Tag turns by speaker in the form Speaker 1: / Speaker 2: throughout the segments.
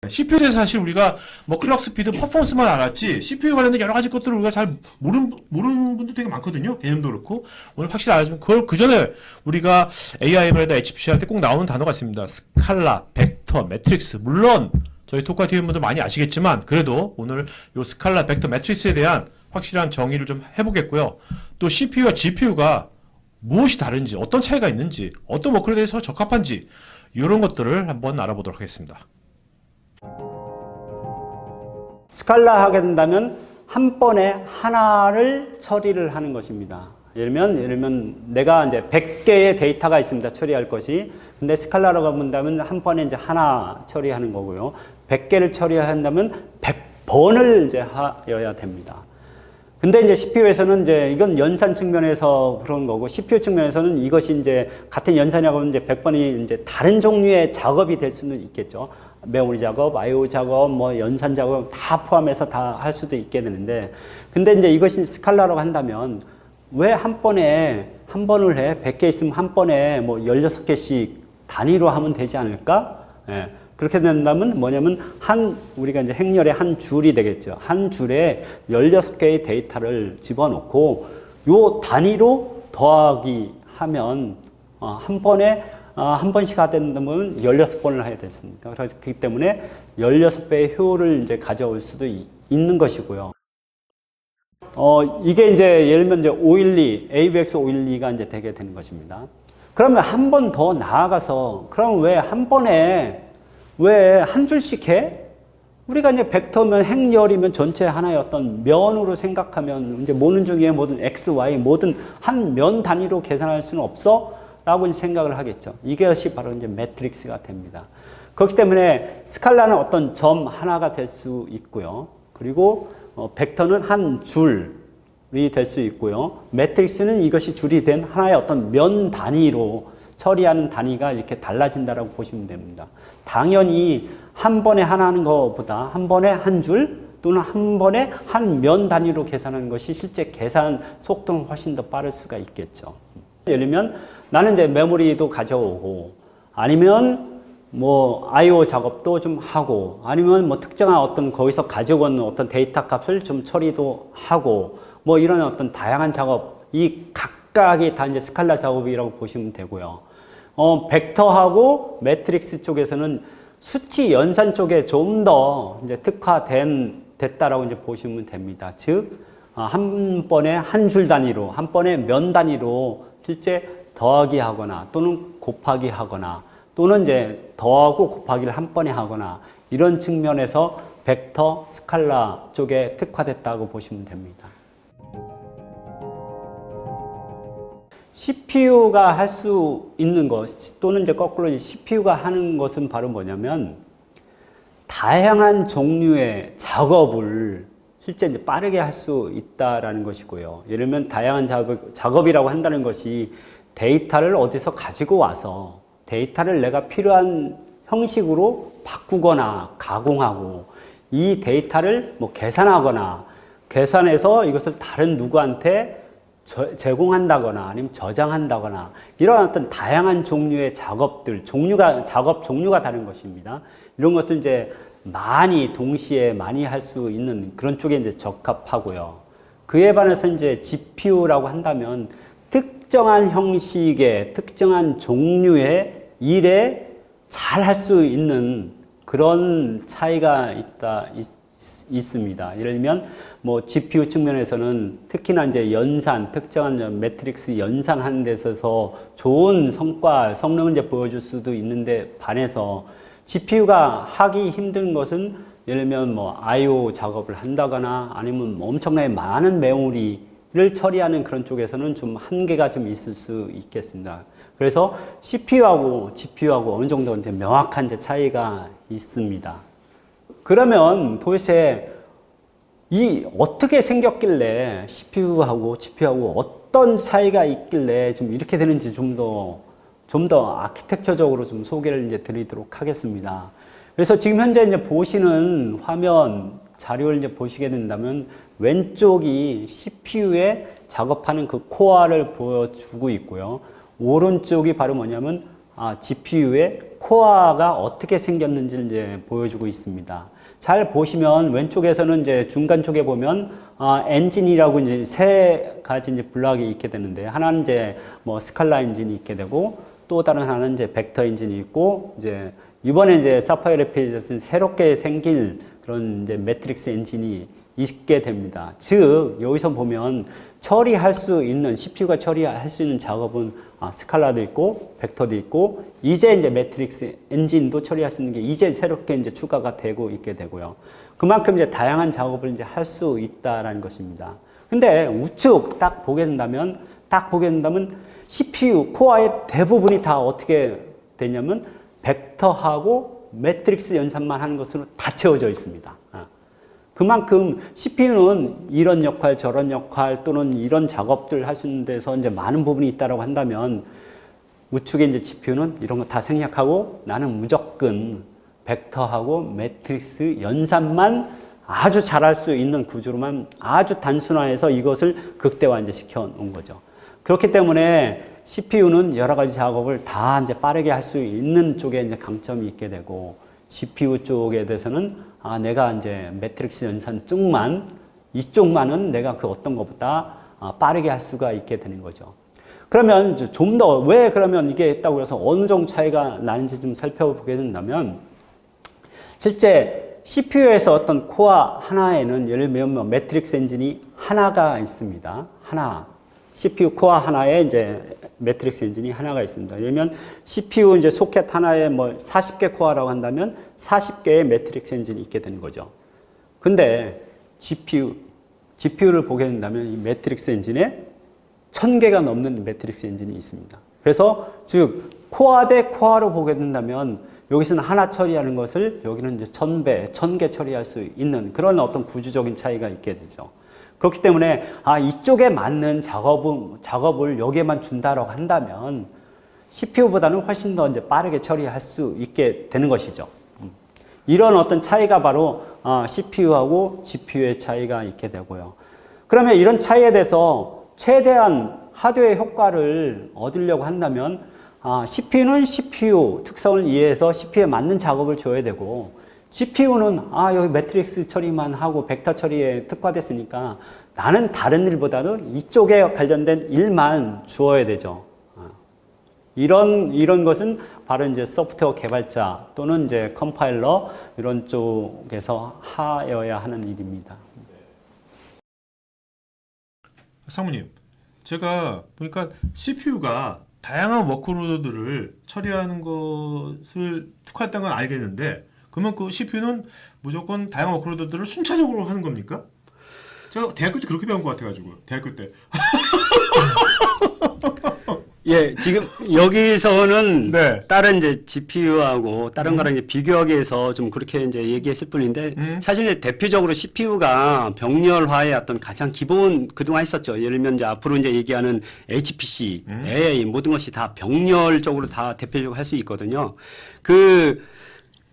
Speaker 1: CPU에 대해서 사실 우리가 뭐 클럭 스피드, 퍼포먼스만 알았지 CPU 관련된 여러 가지 것들을 우리가 잘 모르는 분도 되게 많거든요. 개념도 그렇고 오늘 확실히 알아주면 그걸 그 전에 우리가 AIML이나 HPC 할 때 꼭 나오는 단어가 있습니다. 스칼라, 벡터, 매트릭스. 물론 저희 토카 TV 분들 많이 아시겠지만 그래도 오늘 요 스칼라, 벡터, 매트릭스에 대한 확실한 정의를 좀 해보겠고요. 또 CPU와 GPU가 무엇이 다른지, 어떤 차이가 있는지, 어떤 워크에 대해서 적합한지 이런 것들을 한번 알아보도록 하겠습니다.
Speaker 2: 스칼라 하게 된다면 한 번에 하나를 처리를 하는 것입니다. 예를 들면 내가 이제 100개의 데이터가 있습니다. 처리할 것이. 근데 스칼라라고 한다면 한 번에 이제 하나 처리하는 거고요. 100개를 처리한다면 100번을 이제 하여야 됩니다. 근데 이제 CPU에서는 이제 이건 연산 측면에서 그런 거고 CPU 측면에서는 이것이 이제 같은 연산이라고 하면 이제 100번이 이제 다른 종류의 작업이 될 수는 있겠죠. 메모리 작업, I/O 작업, 뭐 연산 작업 다 포함해서 다 할 수도 있게 되는데, 근데 이제 이것이 스칼라라고 한다면 왜 한 번에 한 번을 해? 100개 있으면 한 번에 뭐 16개씩 단위로 하면 되지 않을까? 예. 그렇게 된다면 뭐냐면 우리가 이제 행렬의 한 줄이 되겠죠. 한 줄에 16개의 데이터를 집어넣고 요 단위로 더하기 하면 한 번에 한 번씩 하게 된다면 16번을 해야 됐습니다. 그래서 그렇기 때문에 16배의 효율을 이제 가져올 수도 있는 것이고요. 이게 이제 예를 들면 이제 512, AVX 512가 이제 되게 되는 것입니다. 그러면 한 번 더 나아가서, 그럼 왜 한 번에 왜 한 줄씩 해? 우리가 이제 벡터면 행렬이면 전체 하나의 어떤 면으로 생각하면 이제 모든 중에 모든 X, Y, 모든 한 면 단위로 계산할 수는 없어? 라고 생각을 하겠죠. 이것이 바로 이제 매트릭스가 됩니다. 그렇기 때문에 스칼라는 어떤 점 하나가 될 수 있고요. 그리고 벡터는 한 줄이 될 수 있고요. 매트릭스는 이것이 줄이 된 하나의 어떤 면 단위로 처리하는 단위가 이렇게 달라진다라고 보시면 됩니다. 당연히 한 번에 하나 하는 것보다 한 번에 한 줄 또는 한 번에 한 면 단위로 계산하는 것이 실제 계산 속도는 훨씬 더 빠를 수가 있겠죠. 예를 들면 나는 이제 메모리도 가져오고 아니면 뭐 I/O 작업도 좀 하고 아니면 뭐 특정한 어떤 거기서 가져온 어떤 데이터 값을 좀 처리도 하고 뭐 이런 어떤 다양한 작업, 이 각각이 다 이제 스칼라 작업이라고 보시면 되고요. 벡터하고 매트릭스 쪽에서는 수치 연산 쪽에 좀 더 이제 됐다라고 이제 보시면 됩니다. 즉, 한 번에 한 줄 단위로, 한 번에 면 단위로 실제 더하기 하거나 또는 곱하기 하거나 또는 이제 더하고 곱하기를 한 번에 하거나 이런 측면에서 벡터, 스칼라 쪽에 특화됐다고 보시면 됩니다. CPU가 할 수 있는 것 또는 이제 거꾸로 CPU가 하는 것은 바로 뭐냐면 다양한 종류의 작업을 실제 이제 빠르게 할 수 있다라는 것이고요. 예를 들면 다양한 작업이라고 한다는 것이 데이터를 어디서 가지고 와서 데이터를 내가 필요한 형식으로 바꾸거나 가공하고 이 데이터를 뭐 계산하거나 계산해서 이것을 다른 누구한테 제공한다거나 아니면 저장한다거나 이런 어떤 다양한 종류의 작업들, 작업 종류가 다른 것입니다. 이런 것을 이제 동시에 많이 할 수 있는 그런 쪽에 이제 적합하고요. 그에 반해서 이제 GPU라고 한다면 특정한 형식의 특정한 종류의 일에 잘 할 수 있는 그런 차이가 있습니다. 예를 들면 뭐 GPU 측면에서는 특히나 이제 특정한 매트릭스 연산하는 데 있어서 좋은 성능을 이제 보여줄 수도 있는데 반해서 GPU가 하기 힘든 것은 예를 들면 뭐 I/O 작업을 한다거나 아니면 뭐 엄청나게 많은 메모리를 처리하는 그런 쪽에서는 좀 한계가 좀 있을 수 있겠습니다. 그래서 CPU하고 GPU하고 어느 정도 이제 명확한 이제 차이가 있습니다. 그러면 도대체 어떻게 생겼길래 CPU하고 GPU하고 어떤 차이가 있길래 좀 이렇게 되는지 좀 더 아키텍처적으로 좀 소개를 이제 드리도록 하겠습니다. 그래서 지금 현재 이제 보시는 화면 자료를 이제 보시게 된다면 왼쪽이 CPU에 작업하는 그 코어를 보여주고 있고요. 오른쪽이 바로 뭐냐면 GPU의 코어가 어떻게 생겼는지를 이제 보여주고 있습니다. 잘 보시면 왼쪽에서는 이제 중간 쪽에 보면 엔진이라고 이제 세 가지 이제 블록이 있게 되는데, 하나는 이제 뭐 스칼라 엔진이 있게 되고, 또 다른 하나는 이제 벡터 엔진이 있고, 이제 이번에 이제 사파이어 레피드에서는 새롭게 생길 그런 이제 매트릭스 엔진이 있게 됩니다. 즉 여기서 보면 처리할 수 있는, CPU가 처리할 수 있는 작업은 스칼라도 있고 벡터도 있고, 이제 매트릭스 엔진도 처리할 수 있는 게 이제 새롭게 이제 추가가 되고 있게 되고요. 그만큼 이제 다양한 작업을 이제 할 수 있다라는 것입니다. 근데 우측 딱 보게 된다면 CPU 코어의 대부분이 다 어떻게 되냐면 벡터하고 매트릭스 연산만 하는 것으로 다 채워져 있습니다. 그만큼 CPU는 이런 역할, 저런 역할 또는 이런 작업들 할 수 있는 데서 이제 많은 부분이 있다라고 한다면, 우측에 이제 GPU는 이런 거 다 생략하고 나는 무조건 벡터하고 매트릭스 연산만 아주 잘할 수 있는 구조로만 아주 단순화해서 이것을 극대화 이제 시켜 놓은 거죠. 그렇기 때문에 CPU는 여러 가지 작업을 다 이제 빠르게 할 수 있는 쪽에 이제 강점이 있게 되고, GPU 쪽에 대해서는 내가 이제 매트릭스 연산 쪽만, 이쪽만은 내가 그 어떤 것보다 빠르게 할 수가 있게 되는 거죠. 그러면 좀 더 왜 그러면 이게 있다고 해서 어느 정도 차이가 나는지 좀 살펴보게 된다면, 실제 CPU에서 어떤 코어 하나에는 예를 들면 뭐 매트릭스 엔진이 하나가 있습니다. 하나. CPU 코어 하나에 이제 매트릭스 엔진이 하나가 있습니다. 예를 들면 CPU 이제 소켓 하나에 뭐 40개 코어라고 한다면 40개의 매트릭스 엔진이 있게 되는 거죠. 근데 GPU를 보게 된다면 이 매트릭스 엔진에 1000개가 넘는 매트릭스 엔진이 있습니다. 그래서 즉 코어 대 코어로 보게 된다면 여기서는 하나 처리하는 것을 여기는 이제 1000배, 1000개 처리할 수 있는 그런 어떤 구조적인 차이가 있게 되죠. 그렇기 때문에 이쪽에 맞는 작업을 여기에만 준다라고 한다면 CPU보다는 훨씬 더 이제 빠르게 처리할 수 있게 되는 것이죠. 이런 어떤 차이가 바로 CPU하고 GPU의 차이가 있게 되고요. 그러면 이런 차이에 대해서 최대한 하드웨어 효과를 얻으려고 한다면 CPU는 CPU 특성을 이해해서 CPU에 맞는 작업을 줘야 되고, GPU는 여기 매트릭스 처리만 하고 벡터 처리에 특화됐으니까 나는 다른 일보다는 이쪽에 관련된 일만 주어야 되죠. 이런 것은 바로 이제 소프트웨어 개발자 또는 이제 컴파일러 이런 쪽에서 하여야 하는 일입니다.
Speaker 1: 상무님, 제가 보니까 CPU가 다양한 워크로드들을 처리하는 것을 특화했다는 건 알겠는데, 그러면 그 CPU는 무조건 다양한 워크로드들을 순차적으로 하는 겁니까? 제가 대학교 때 그렇게 배운 것 같아가지고, 대학교 때.
Speaker 3: 예, 지금 여기서는
Speaker 1: 네.
Speaker 3: 다른 이제 GPU하고 다른 거랑 이제 비교하기 위해서 좀 그렇게 이제 얘기했을 뿐인데, 사실 이제 대표적으로 CPU가 병렬화의 어떤 가장 기본 그동안 했었죠. 예를 들면 이제 앞으로 이제 얘기하는 HPC, AI 모든 것이 다 병렬적으로 다 대표적으로 할 수 있거든요.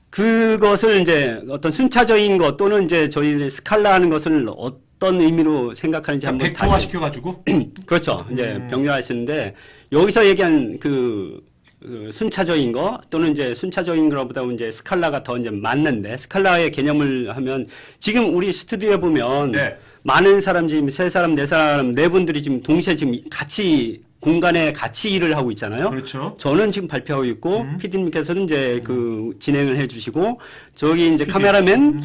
Speaker 3: 그것을 이제 어떤 순차적인 것 또는 이제 저희들이 스칼라 하는 것을 어떤 의미로 생각하는지 한번
Speaker 1: 벡터화 시켜가지고.
Speaker 3: 그렇죠. 이제 병렬화하시는데, 여기서 얘기한 그 순차적인 거 또는 이제 순차적인 거보다 이제 스칼라가 더 이제 맞는데, 스칼라의 개념을 하면 지금 우리 스튜디오에 보면
Speaker 1: 네.
Speaker 3: 많은 사람 지금 세 사람, 네 사람, 네 분들이 지금 동시에 지금 같이 공간에 같이 일을 하고 있잖아요.
Speaker 1: 그렇죠.
Speaker 3: 저는 지금 발표하고 있고, PD님께서는 이제 그 진행을 해주시고, 저기 이제 카메라맨,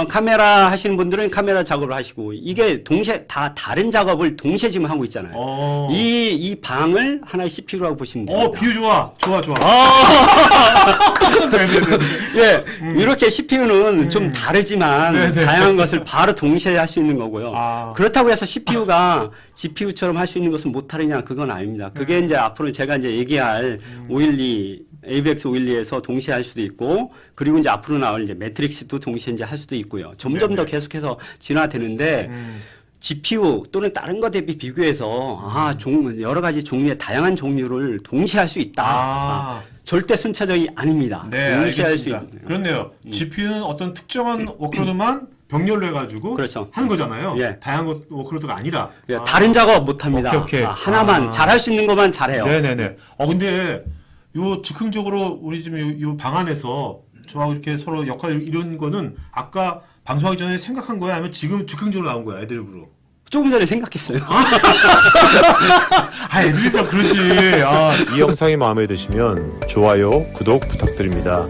Speaker 3: 카메라 하시는 분들은 카메라 작업을 하시고, 이게 동시에 다 다른 작업을 동시에 지금 하고 있잖아요. 이 방을 하나의 CPU라고 보시면 됩니다.
Speaker 1: 비유 좋아. 좋아.
Speaker 3: 예, 이렇게 CPU는 좀 다르지만
Speaker 1: 네네.
Speaker 3: 다양한 것을 바로 동시에 할 수 있는 거고요. 그렇다고 해서 CPU가 GPU처럼 할 수 있는 것은 못하느냐, 그건 아닙니다. 그게 이제 앞으로 제가 이제 얘기할 512, AVX 512에서 동시에 할 수도 있고, 그리고 이제 앞으로 나올 이제 매트릭스도 동시에 이제 할 수도 있고요. 점점 더 계속해서 진화되는데, GPU 또는 다른 것 대비 비교해서 여러 가지 종류의 다양한 종류를 동시에 할 수 있다. 절대 순차적이 아닙니다.
Speaker 1: 네,
Speaker 3: 동시에 할 수
Speaker 1: 알겠습니다.
Speaker 3: 있는.
Speaker 1: 그렇네요. GPU는 어떤 특정한 워크로드만 병렬로 해가지고
Speaker 3: 그렇죠.
Speaker 1: 하는 거잖아요.
Speaker 3: 예.
Speaker 1: 다양한 워크로드가 아니라.
Speaker 3: 다른 작업 못 합니다.
Speaker 1: 오케이.
Speaker 3: 하나만 잘할 수 있는 것만 잘해요.
Speaker 1: 네네네. 근데 요 즉흥적으로 우리 지금 요 방안에서 저하고 이렇게 서로 역할을 이룬 거는 아까 방송하기 전에 생각한 거야? 아니면 지금 즉흥적으로 나온 거야? 애드립으로?
Speaker 3: 조금 전에 생각했어요.
Speaker 1: 아, 애드립이라 그러지. 아.
Speaker 4: 이 영상이 마음에 드시면 좋아요, 구독 부탁드립니다.